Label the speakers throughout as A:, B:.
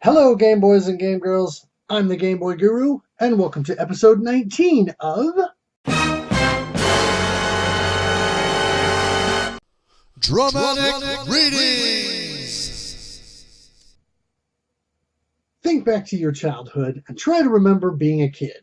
A: Hello, Game Boys and Game Girls. I'm the Game Boy Guru, and welcome to episode 19 of
B: Dramatic Readings.
A: Think back to your childhood and try to remember being a kid.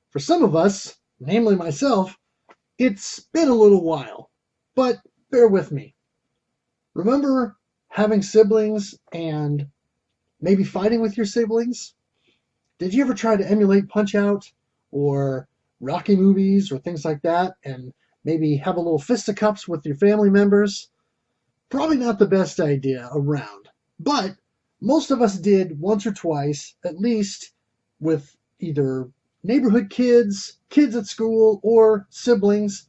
A: For some of us, namely myself, it's been a little while, but bear with me. Remember having siblings and maybe fighting with your siblings? Did you ever try to emulate Punch-Out or Rocky movies or things like that and maybe have a little fisticuffs with your family members? Probably not the best idea around, but most of us did once or twice, at least with either neighborhood kids, kids at school, or siblings.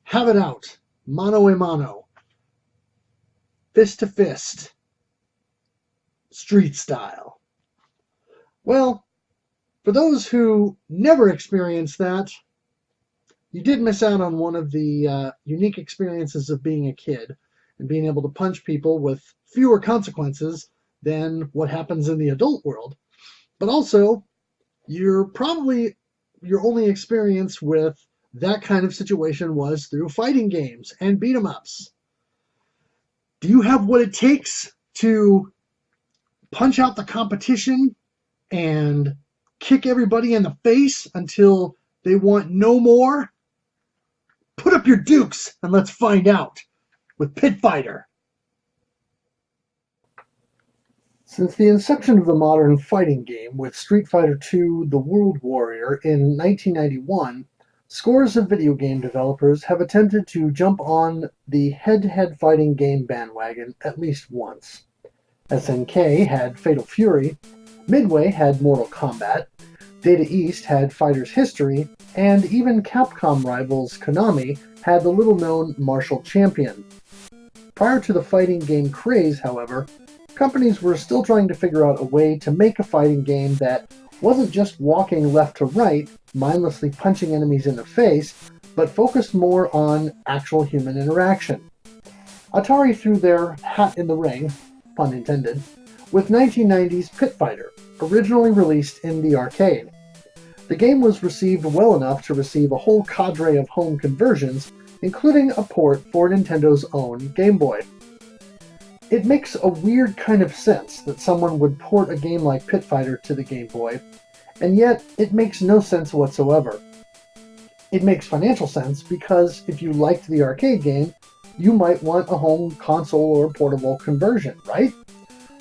A: Have it out, mano a mano, fist to fist, street style. Well, for those who never experienced that, you did miss out on one of the unique experiences of being a kid and being able to punch people with fewer consequences than what happens in the adult world. But also, your only experience with that kind of situation was through fighting games and beat 'em ups. Do you have what it takes to punch out the competition and kick everybody in the face until they want no more? Put up your dukes and let's find out with Pit Fighter. Since the inception of the modern fighting game with Street Fighter II: The World Warrior in 1991, scores of video game developers have attempted to jump on the head-to-head fighting game bandwagon at least once. SNK had Fatal Fury, Midway had Mortal Kombat, Data East had Fighter's History, and even Capcom rivals Konami had the little-known Martial Champion. Prior to the fighting game craze, however, companies were still trying to figure out a way to make a fighting game that wasn't just walking left to right, mindlessly punching enemies in the face, but focused more on actual human interaction. Atari threw their hat in the ring, pun intended, with 1990's Pit Fighter, originally released in the arcade. The game was received well enough to receive a whole cadre of home conversions, including a port for Nintendo's own Game Boy. It makes a weird kind of sense that someone would port a game like Pit Fighter to the Game Boy, and yet it makes no sense whatsoever. It makes financial sense because if you liked the arcade game, you might want a home console or portable conversion, right?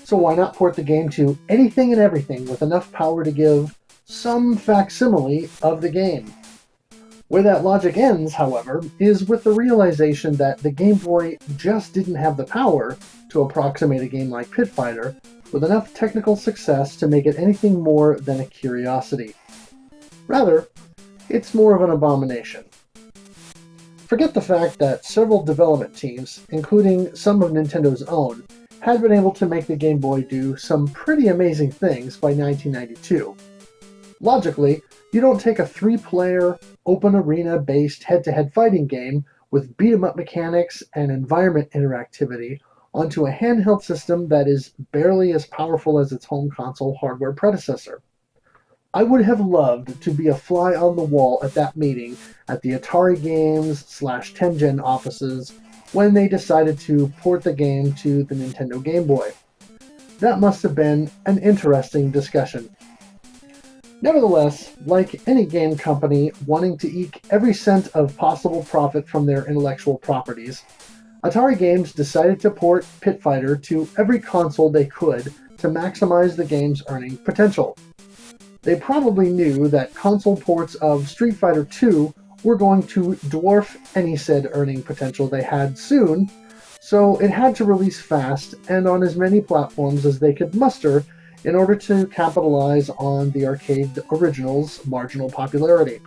A: So why not port the game to anything and everything with enough power to give some facsimile of the game? Where that logic ends, however, is with the realization that the Game Boy just didn't have the power to approximate a game like Pit Fighter with enough technical success to make it anything more than a curiosity. Rather, it's more of an abomination. Forget the fact that several development teams, including some of Nintendo's own, had been able to make the Game Boy do some pretty amazing things by 1992. Logically, you don't take a three-player, open arena-based head-to-head fighting game with beat-em-up mechanics and environment interactivity onto a handheld system that is barely as powerful as its home console hardware predecessor. I would have loved to be a fly on the wall at that meeting at the Atari Games/10gen offices when they decided to port the game to the Nintendo Game Boy. That must have been an interesting discussion. Nevertheless, like any game company wanting to eke every cent of possible profit from their intellectual properties, Atari Games decided to port Pit Fighter to every console they could to maximize the game's earning potential. They probably knew that console ports of Street Fighter II were going to dwarf any said earning potential they had soon, so it had to release fast and on as many platforms as they could muster in order to capitalize on the arcade original's marginal popularity.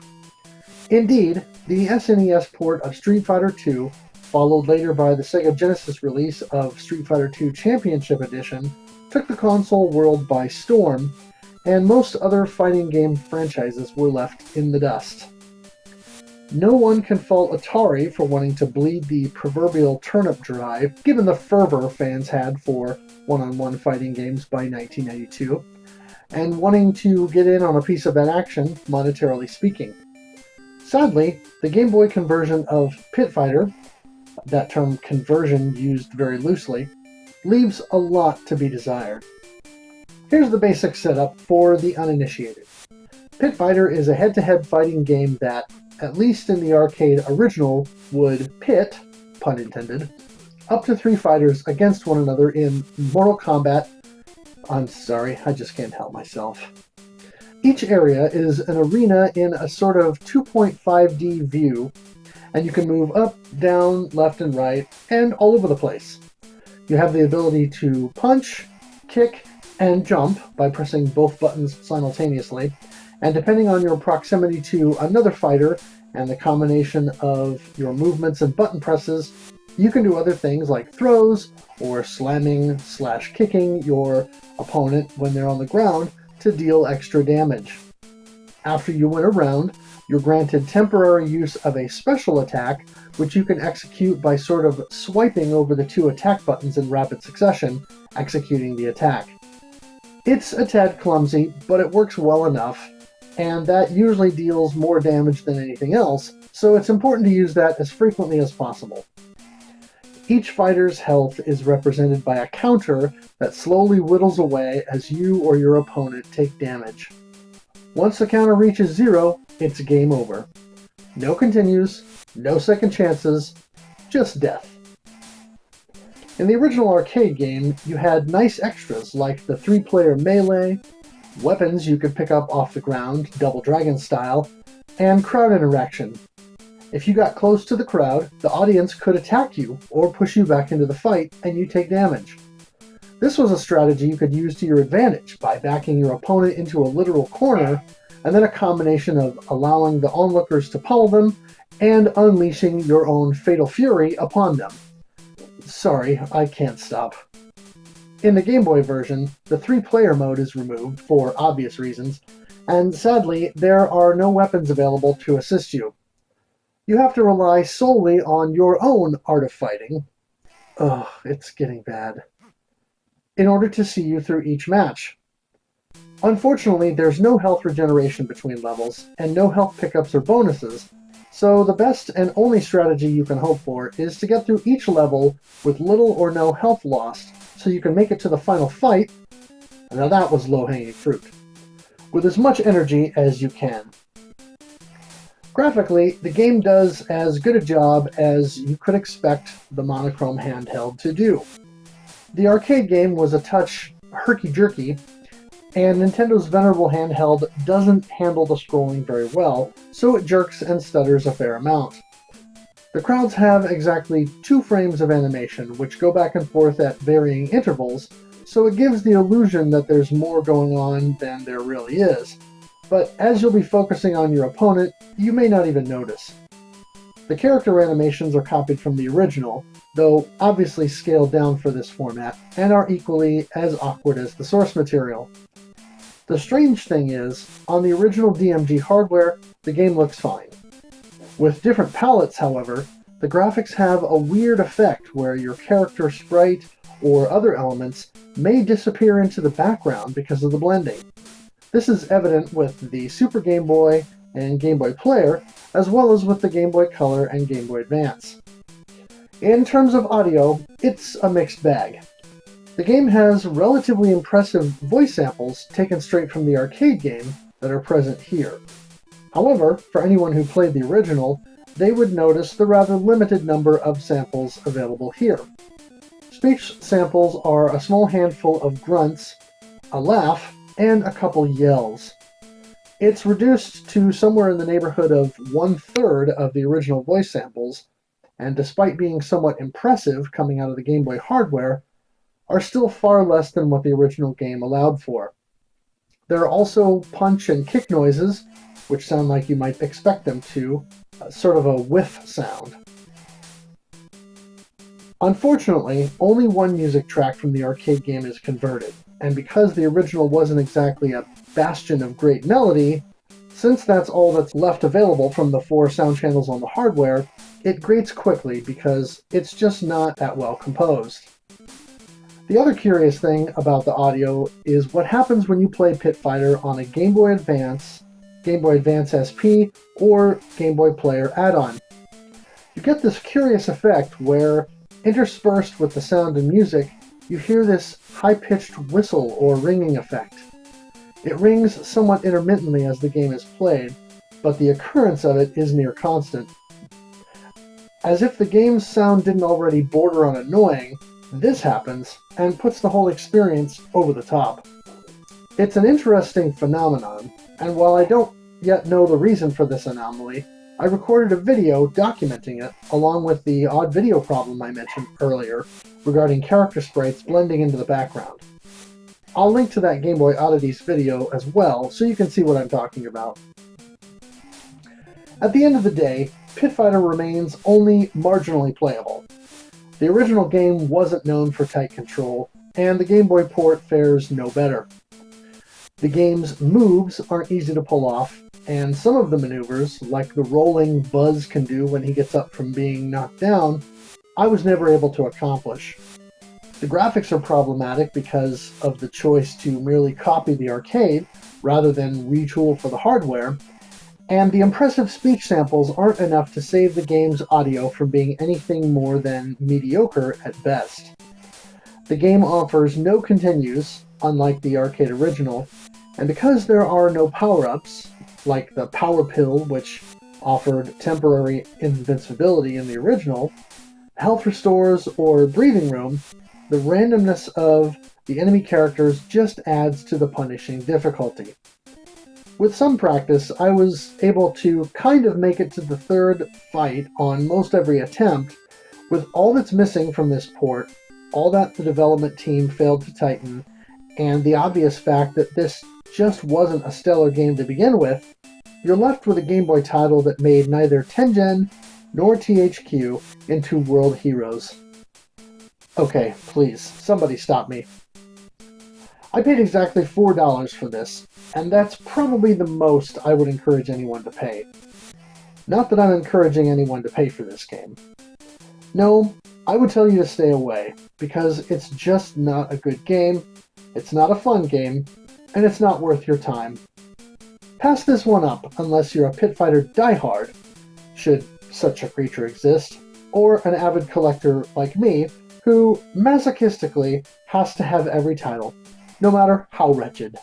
A: Indeed, the SNES port of Street Fighter II, followed later by the Sega Genesis release of Street Fighter II Championship Edition, took the console world by storm, and most other fighting game franchises were left in the dust. No one can fault Atari for wanting to bleed the proverbial turnip dry, given the fervor fans had for one-on-one fighting games by 1992, and wanting to get in on a piece of that action, monetarily speaking. Sadly, the Game Boy conversion of Pit Fighter, that term conversion used very loosely, leaves a lot to be desired. Here's the basic setup for the uninitiated. Pit Fighter is a head-to-head fighting game that, at least in the arcade original, would pit, pun intended, up to 3 fighters against one another in Mortal Kombat. I'm sorry, I just can't help myself. Each area is an arena in a sort of 2.5D view, and you can move up, down, left, and right, and all over the place. You have the ability to punch, kick, and jump by pressing both buttons simultaneously, and depending on your proximity to another fighter and the combination of your movements and button presses, you can do other things like throws or slamming/kicking your opponent when they're on the ground to deal extra damage. After you win a round, you're granted temporary use of a special attack, which you can execute by sort of swiping over the 2 attack buttons in rapid succession, executing the attack. It's a tad clumsy, but it works well enough, and that usually deals more damage than anything else, so it's important to use that as frequently as possible. Each fighter's health is represented by a counter that slowly whittles away as you or your opponent take damage. Once the counter reaches 0, it's game over. No continues, no second chances, just death. In the original arcade game, you had nice extras like the 3-player melee, weapons you could pick up off the ground, Double Dragon style, and crowd interaction. If you got close to the crowd, the audience could attack you or push you back into the fight and you take damage. This was a strategy you could use to your advantage by backing your opponent into a literal corner, and then a combination of allowing the onlookers to pummel them and unleashing your own fatal fury upon them. Sorry, I can't stop. In the Game Boy version, the 3-player mode is removed for obvious reasons, and sadly, there are no weapons available to assist you. You have to rely solely on your own art of fighting. Ugh, it's getting bad. In order to see you through each match. Unfortunately, there's no health regeneration between levels, and no health pickups or bonuses, so the best and only strategy you can hope for is to get through each level with little or no health lost, so you can make it to the final fight. Now that was low-hanging fruit. With as much energy as you can. Graphically, the game does as good a job as you could expect the monochrome handheld to do. The arcade game was a touch herky-jerky, and Nintendo's venerable handheld doesn't handle the scrolling very well, so it jerks and stutters a fair amount. The crowds have exactly 2 frames of animation, which go back and forth at varying intervals, so it gives the illusion that there's more going on than there really is. But as you'll be focusing on your opponent, you may not even notice. The character animations are copied from the original, though obviously scaled down for this format, and are equally as awkward as the source material. The strange thing is, on the original DMG hardware, the game looks fine. With different palettes, however, the graphics have a weird effect where your character sprite or other elements may disappear into the background because of the blending. This is evident with the Super Game Boy and Game Boy Player, as well as with the Game Boy Color and Game Boy Advance. In terms of audio, it's a mixed bag. The game has relatively impressive voice samples taken straight from the arcade game that are present here. However, for anyone who played the original, they would notice the rather limited number of samples available here. Speech samples are a small handful of grunts, a laugh, and a couple yells. It's reduced to somewhere in the neighborhood of 1/3 of the original voice samples, and despite being somewhat impressive coming out of the Game Boy hardware, are still far less than what the original game allowed for. There are also punch and kick noises, which sound like you might expect them to, sort of a whiff sound. Unfortunately, only one music track from the arcade game is converted, and because the original wasn't exactly a bastion of great melody, Since that's all that's left available from the 4 sound channels on the hardware, it grates quickly because it's just not that well composed. The other curious thing about the audio is what happens when you play Pit Fighter on a Game Boy Advance, Game Boy Advance SP, or Game Boy Player add-on. You get this curious effect where, interspersed with the sound and music, you hear this high-pitched whistle or ringing effect. It rings somewhat intermittently as the game is played, but the occurrence of it is near constant. As if the game's sound didn't already border on annoying, this happens and puts the whole experience over the top. It's an interesting phenomenon, and while I don't yet know the reason for this anomaly, I recorded a video documenting it, along with the odd video problem I mentioned earlier regarding character sprites blending into the background. I'll link to that Game Boy Oddities video as well, so you can see what I'm talking about. At the end of the day, Pit Fighter remains only marginally playable. The original game wasn't known for tight control, and the Game Boy port fares no better. The game's moves aren't easy to pull off, and some of the maneuvers, like the rolling Buzz can do when he gets up from being knocked down, I was never able to accomplish. The graphics are problematic because of the choice to merely copy the arcade rather than retool for the hardware, and the impressive speech samples aren't enough to save the game's audio from being anything more than mediocre at best. The game offers no continues, unlike the arcade original, and because there are no power-ups, like the Power Pill, which offered temporary invincibility in the original, health restores, or breathing room, the randomness of the enemy characters just adds to the punishing difficulty. With some practice, I was able to kind of make it to the third fight on most every attempt. With all that's missing from this port, all that the development team failed to tighten, and the obvious fact that this just wasn't a stellar game to begin with, you're left with a Game Boy title that made neither Tengen nor THQ into world heroes. Okay, please, somebody stop me. I paid exactly $4 for this, and that's probably the most I would encourage anyone to pay. Not that I'm encouraging anyone to pay for this game. No, I would tell you to stay away, because it's just not a good game, it's not a fun game, and it's not worth your time. Pass this one up unless you're a Pit Fighter diehard, should such a creature exist, or an avid collector like me, who masochistically has to have every title, no matter how wretched.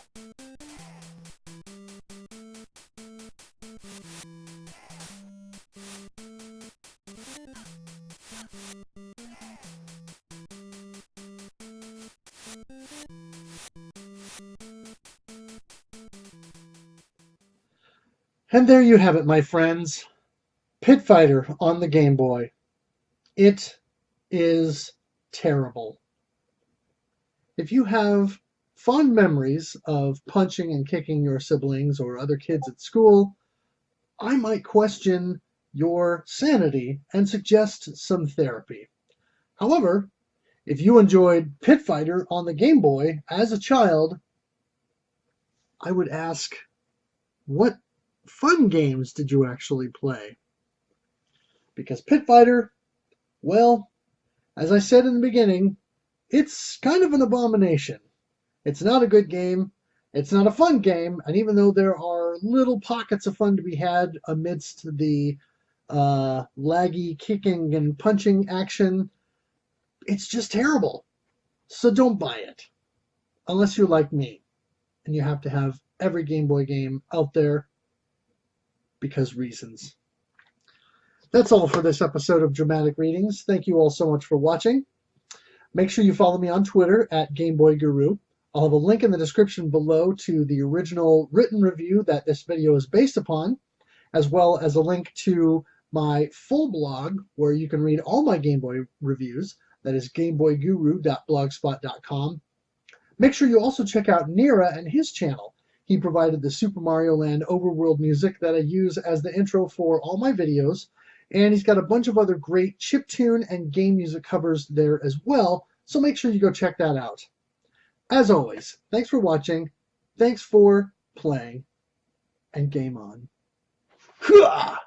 A: And there you have it, my friends. Pit Fighter on the Game Boy. It is terrible. If you have fond memories of punching and kicking your siblings or other kids at school, I might question your sanity and suggest some therapy. However, if you enjoyed Pit Fighter on the Game Boy as a child, I would ask, what fun games did you actually play? Because Pit Fighter, well, as I said in the beginning, it's kind of an abomination. It's not a good game, it's not a fun game, and even though there are little pockets of fun to be had amidst the laggy kicking and punching action, it's just terrible. So don't buy it. Unless you're like me, and you have to have every Game Boy game out there because reasons. That's all for this episode of Dramatic Readings. Thank you all so much for watching. Make sure you follow me on Twitter at GameBoyGuru. I'll have a link in the description below to the original written review that this video is based upon, as well as a link to my full blog where you can read all my Game Boy reviews. That is GameBoyGuru.blogspot.com. Make sure you also check out Nira and his channel. He provided the Super Mario Land overworld music that I use as the intro for all my videos, and he's got a bunch of other great chiptune and game music covers there as well, so make sure you go check that out. As always, thanks for watching, thanks for playing, and game on. Hooah!